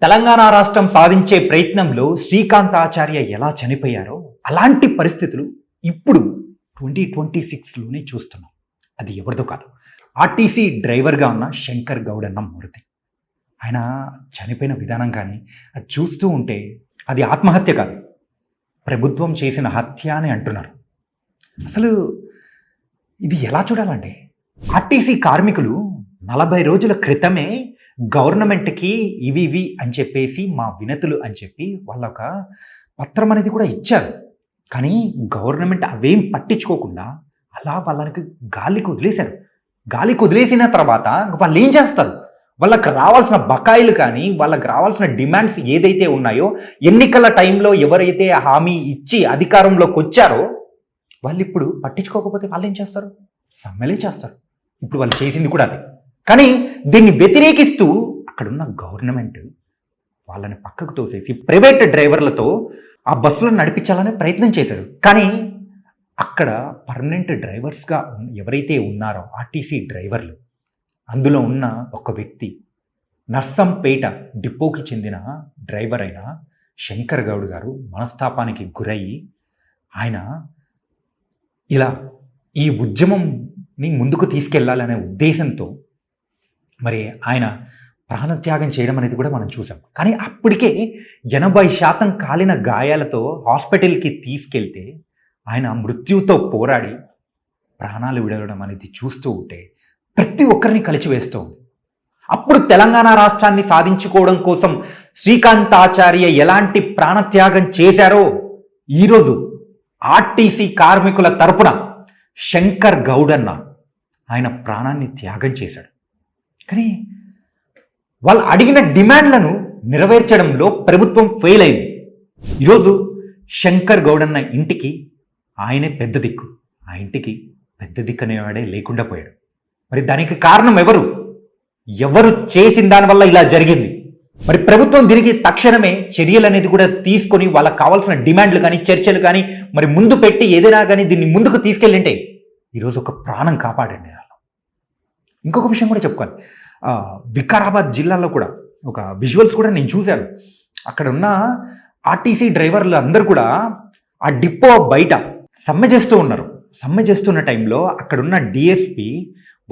తెలంగాణ రాష్ట్రం సాధించే ప్రయత్నంలో శ్రీకాంత్ ఆచార్య ఎలా చనిపోయారో అలాంటి పరిస్థితులు ఇప్పుడు 2026లోనే చూస్తున్నాం. అది ఎవరిదో కాదు, ఆర్టీసీ డ్రైవర్గా ఉన్న శంకర్ గౌడ్ అన్న మూర్తి. ఆయన చనిపోయిన విధానం కానీ అది చూస్తూ ఉంటే అది ఆత్మహత్య కాదు, ప్రభుత్వం చేసిన హత్య అని అంటున్నారు. అసలు ఇది ఎలా చూడాలంటే, ఆర్టీసీ కార్మికులు 40 రోజుల క్రితమే గవర్నమెంట్కి ఇవి అని చెప్పేసి మా వినతులు అని చెప్పి వాళ్ళొక పత్రం అనేది కూడా ఇచ్చారు. కానీ గవర్నమెంట్ అవేం పట్టించుకోకుండా అలా వాళ్ళకి గాలికి వదిలేశారు. గాలికి వదిలేసిన తర్వాత వాళ్ళు ఏం చేస్తారు? వాళ్ళకి రావాల్సిన బకాయిలు కానీ వాళ్ళకి రావాల్సిన డిమాండ్స్ ఏదైతే ఉన్నాయో, ఎన్నికల టైంలో ఎవరైతే హామీ ఇచ్చి అధికారంలోకి వచ్చారో వాళ్ళు ఇప్పుడు పట్టించుకోకపోతే వాళ్ళు ఏం చేస్తారు? సమ్మెలే చేస్తారు. ఇప్పుడు వాళ్ళు చేసింది కూడా అదే. కానీ దీన్ని వ్యతిరేకిస్తూ అక్కడున్న గవర్నమెంట్ వాళ్ళని పక్కకు తోసేసి ప్రైవేట్ డ్రైవర్లతో ఆ బస్సులను నడిపించాలనే ప్రయత్నం చేశారు. కానీ అక్కడ పర్మనెంట్ డ్రైవర్స్గా ఎవరైతే ఉన్నారో ఆర్టీసీ డ్రైవర్లు, అందులో ఉన్న ఒక వ్యక్తి నర్సంపేట డిపోకి చెందిన డ్రైవర్ అయిన శంకర్ గౌడ్ గారు మనస్తాపానికి గురయ్యి ఆయన ఇలా ఈ ఉద్యమంని ముందుకు తీసుకెళ్లాలనే ఉద్దేశంతో మరి ఆయన ప్రాణత్యాగం చేయడం అనేది కూడా మనం చూసాం. కానీ అప్పటికే 80% కాలిన గాయాలతో హాస్పిటల్కి తీసుకెళ్తే ఆయన మృత్యువుతో పోరాడి ప్రాణాలు విడవడం అనేది చూస్తూ ఉంటే ప్రతి ఒక్కరిని కలిచివేస్తూ ఉంది. అప్పుడు తెలంగాణ రాష్ట్రాన్ని సాధించుకోవడం కోసం శ్రీకాంత్ ఆచార్య ఎలాంటి ప్రాణత్యాగం చేశారో ఈరోజు ఆర్టీసీ కార్మికుల తరపున శంకర్ గౌడ్ అన్న ఆయన ప్రాణాన్ని త్యాగం చేశాడు. కానీ వాళ్ళు అడిగిన డిమాండ్లను నెరవేర్చడంలో ప్రభుత్వం ఫెయిల్ అయింది. ఈరోజు శంకర్ గౌడ్ అన్న ఇంటికి ఆయనే పెద్ద దిక్కు. ఆ ఇంటికి పెద్ద దిక్కు అనేవాడే లేకుండా పోయాడు. మరి దానికి కారణం ఎవరు చేసిన దానివల్ల ఇలా జరిగింది? మరి ప్రభుత్వం దీనికి తక్షణమే చర్యలు అనేది కూడా తీసుకొని వాళ్ళకి కావాల్సిన డిమాండ్లు కానీ చర్చలు కానీ మరి ముందు పెట్టి ఏదైనా కానీ దీన్ని ముందుకు తీసుకెళ్ళింటే ఈరోజు ఒక ప్రాణం కాపాడండి. ఇంకొక విషయం కూడా చెప్పుకోవాలి. వికారాబాద్ జిల్లాలో కూడా ఒక విజువల్స్ కూడా నేను చూశాను. అక్కడ ఉన్న ఆర్టీసీ డ్రైవర్లు అందరూ కూడా ఆ డిపో బయట సమ్మె చేస్తూ ఉన్నారు. సమ్మె చేస్తున్న టైంలో అక్కడున్న డిఎస్పి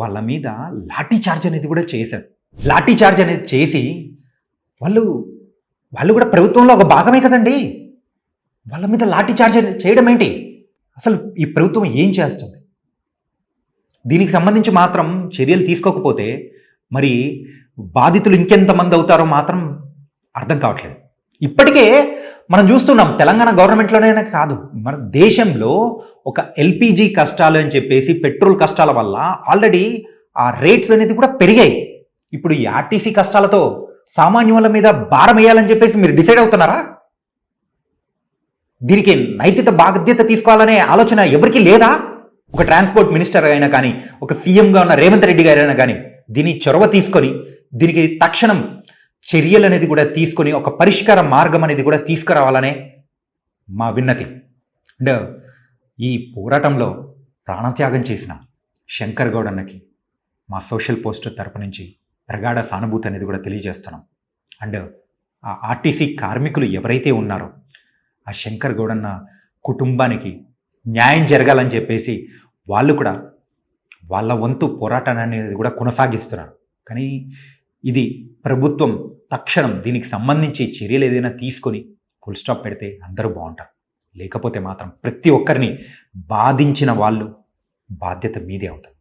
వాళ్ళ మీద లాఠీ చార్జ్ అనేది కూడా చేశారు. లాఠీ చార్జ్ అనేది చేసి వాళ్ళు కూడా ప్రభుత్వంలో ఒక భాగమే కదండి, వాళ్ళ మీద లాఠీ చార్జ్ చేయడం ఏంటి? అసలు ఈ ప్రభుత్వం ఏం చేస్తుంది? దీనికి సంబంధించి మాత్రం చర్యలు తీసుకోకపోతే మరి బాధితులు ఇంకెంతమంది అవుతారో మాత్రం అర్థం కావట్లేదు. ఇప్పటికే మనం చూస్తున్నాం, తెలంగాణ గవర్నమెంట్లోనే కాదు మన దేశంలో ఒక ఎల్పిజి కష్టాలు అని చెప్పేసి పెట్రోల్ కష్టాల వల్ల ఆల్రెడీ ఆ రేట్స్ అనేది కూడా పెరిగాయి. ఇప్పుడు ఈ ఆర్టీసీ కష్టాలతో సామాన్యుల మీద భారం వేయాలని చెప్పేసి మీరు డిసైడ్ అవుతున్నారా? దీనికి నైతిక బాధ్యత తీసుకోవాలనే ఆలోచన ఎవరికి లేదా? ఒక ట్రాన్స్పోర్ట్ మినిస్టర్ అయినా కానీ, ఒక సీఎంగా ఉన్న రేవంత్ రెడ్డి గారైనా కానీ దీన్ని చొరవ తీసుకొని దీనికి తక్షణం చర్యలు అనేది కూడా తీసుకొని ఒక పరిష్కార మార్గం అనేది కూడా తీసుకురావాలనే మా విన్నతి. అండ్ ఈ పోరాటంలో ప్రాణత్యాగం చేసిన శంకర్ గౌడ్ అన్నకి మా సోషల్ పోస్ట్ తరపు నుంచి ప్రగాఢ సానుభూతి అనేది కూడా తెలియజేస్తున్నాం. అండ్ ఆ ఆర్టీసీ కార్మికులు ఎవరైతే ఉన్నారో ఆ శంకర్ గౌడ్ అన్న కుటుంబానికి న్యాయం జరగాలని చెప్పేసి వాళ్ళు కూడా వాళ్ళ వంతు పోరాటాన్ని అనేది కూడా కొనసాగిస్తున్నారు. కానీ ఇది ప్రభుత్వం తక్షణం దీనికి సంబంధించి చర్యలు ఏదైనా తీసుకొని ఫుల్ స్టాప్ పెడితే అందరూ బాగుంటారు. లేకపోతే మాత్రం ప్రతి ఒక్కరిని బాధించిన వాళ్ళు బాధ్యత మీదే అవుతారు.